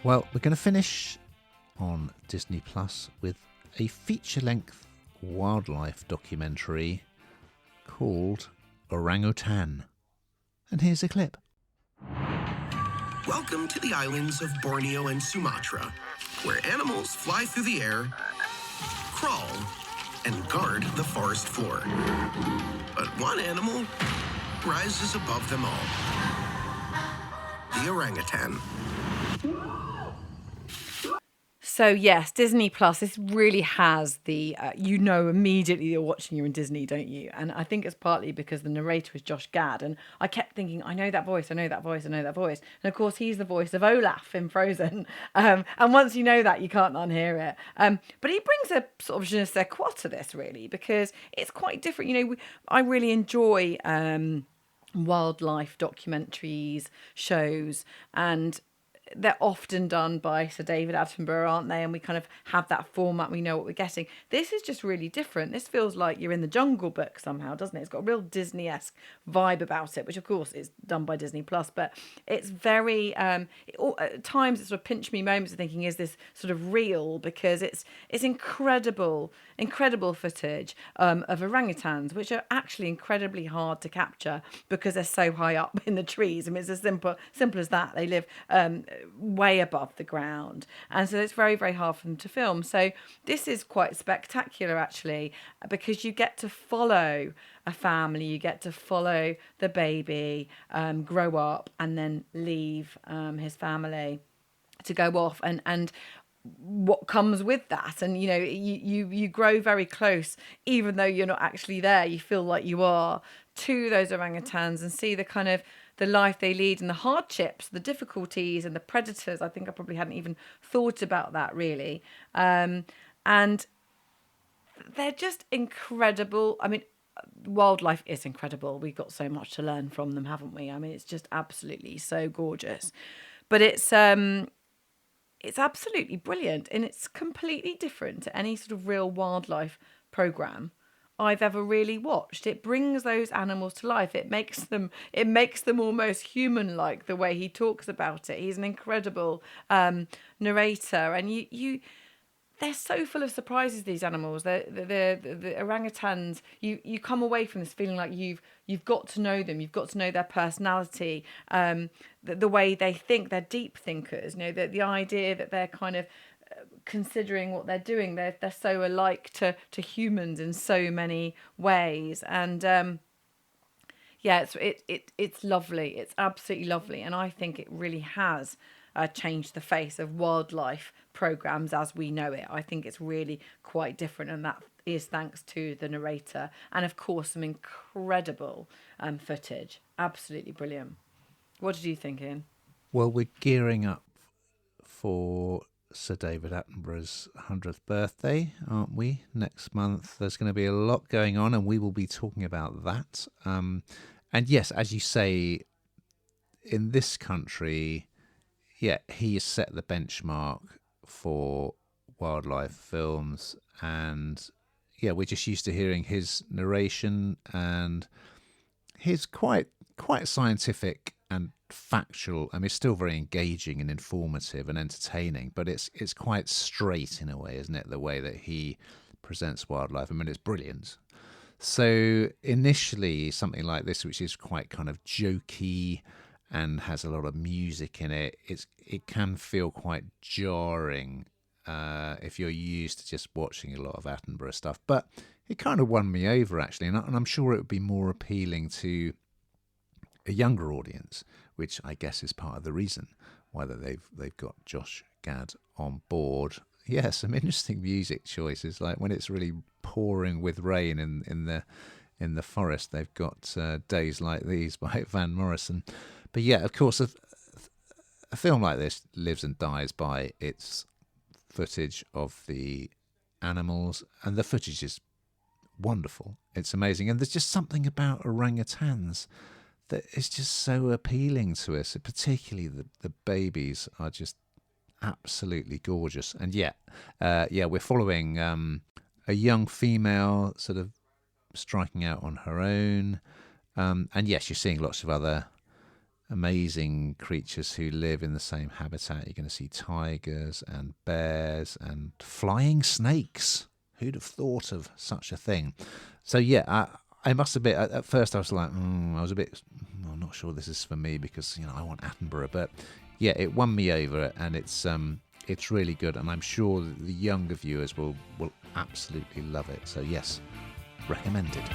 Well, we're going to finish on Disney Plus with a feature-length wildlife documentary called Orangutan. And here's a clip. Welcome to the islands of Borneo and Sumatra, where animals fly through the air, crawl, and guard the forest floor. But one animal rises above them all. The orangutan. So yes, Disney Plus, this really has the, immediately you're watching, you're in Disney, don't you? And I think it's partly because the narrator is Josh Gad. And I kept thinking, I know that voice, I know that voice, I know that voice. And of course, he's the voice of Olaf in Frozen. And once you know that, you can't unhear it. But he brings a sort of je ne sais quoi to this, really, because it's quite different. I really enjoy wildlife documentaries, shows, and they're often done by Sir David Attenborough, aren't they? And we kind of have that format. We know what we're getting. This is just really different. This feels like you're in the Jungle Book somehow, doesn't it? It's got a real Disney-esque vibe about it, which of course is done by Disney Plus. But it's very, at times it's sort of pinch me moments of thinking, is this sort of real? Because it's incredible footage of orangutans, which are actually incredibly hard to capture because they're so high up in the trees. I mean, it's as simple as that. They live way above the ground, and so it's very, very hard for them to film. So this is quite spectacular, actually, because you get to follow a family, you get to follow the baby grow up and then leave his family to go off, and what comes with that. And you grow very close, even though you're not actually there. You feel like you are, to those orangutans, and see the kind of the life they lead and the hardships, the difficulties and the predators. I think I probably hadn't even thought about that, really. And they're just incredible. I mean, wildlife is incredible. We've got so much to learn from them, haven't we? I mean, it's just absolutely so gorgeous. But it's absolutely brilliant, and it's completely different to any sort of real wildlife program I've ever really watched. It brings those animals to life. It makes them almost human-like, the way he talks about it. He's an incredible narrator, and they're so full of surprises, these animals. The orangutans, you come away from this feeling like you've got to know them. You've got to know their personality, the way they think. They're deep thinkers. The idea that they're kind of considering what they're doing. They're so alike to humans in so many ways. And it's lovely. It's absolutely lovely. And I think it really has changed the face of wildlife programs as we know it. I think it's really quite different, and that is thanks to the narrator and of course some incredible footage. Absolutely brilliant. What did you think, Ian? Well, we're gearing up for Sir David Attenborough's 100th birthday, aren't we? Next month. There's going to be a lot going on, and we will be talking about that. And yes, as you say, in this country, he has set the benchmark for wildlife films, and we're just used to hearing his narration and his quite scientific and factual. I mean, it's still very engaging and informative and entertaining, but it's quite straight in a way, isn't it? The way that he presents wildlife. I mean, it's brilliant. So initially, something like this, which is quite kind of jokey and has a lot of music in it, it can feel quite jarring if you're used to just watching a lot of Attenborough stuff. But it kind of won me over, actually, and I'm sure it would be more appealing to a younger audience, which I guess is part of the reason why that they've got Josh Gad on board. Yeah, some interesting music choices, like when it's really pouring with rain in the forest. They've got Days Like These by Van Morrison. But yeah, of course, a film like this lives and dies by its footage of the animals, and the footage is wonderful. It's amazing, and there's just something about orangutans that is just so appealing to us. Particularly the babies are just absolutely gorgeous. And we're following a young female sort of striking out on her own. And yes, you're seeing lots of other amazing creatures who live in the same habitat. You're going to see tigers and bears and flying snakes. Who'd have thought of such a thing? So yeah, I must admit, at first I was like, I was a bit, I'm not sure this is for me because, you know, I want Attenborough. But yeah, it won me over, and it's really good, and I'm sure that the younger viewers will absolutely love it. So yes, recommended.